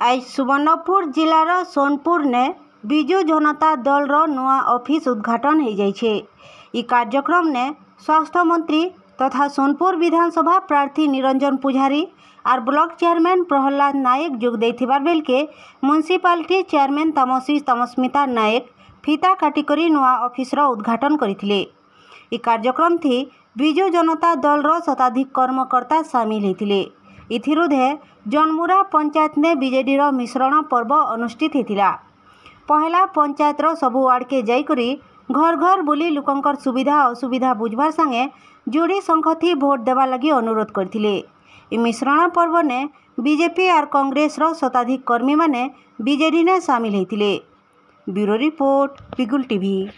आज सुवर्णपुर जिलार सोनपुर ने विजु जनता दल रो नुआ ऑफिस उद्घाटन हो जाइछे। ई कार्यक्रम ने स्वास्थ्य मंत्री तथा सोनपुर विधानसभा प्रार्थी निरंजन पुजारी और ब्लॉक चेयरमैन प्रहलाद नायक जोग देथिबार बेल के म्युनिसिपालिटी चेयरमैन तमसी तमस्मिता नायक फीता काटिकरी नुआ ऑफिस रो उद्घाटन करथिले। ई कार्यक्रम थी विजु जनता दल रो शताधिक कर्मकर्ता सामिल होते। इथिरुधे जनमुरा पंचायत ने बीजेडी रो मिश्रण पर्व अनुष्ठित होता। पहला पंचायत रो सबु वार्ड के जाइकरी घर घर बुली लोकंकर सुविधा असुविधा बुझबार संगे जोड़ी संखथी भोट देवा लगी अनुरोध करथिले। ई मिश्रण पर्व ने बीजेपी और कांग्रेस रो शताधिक कर्मी माने बीजेडी ने सामिल होते। ब्यूरो रिपोर्ट पिगुल टीवी।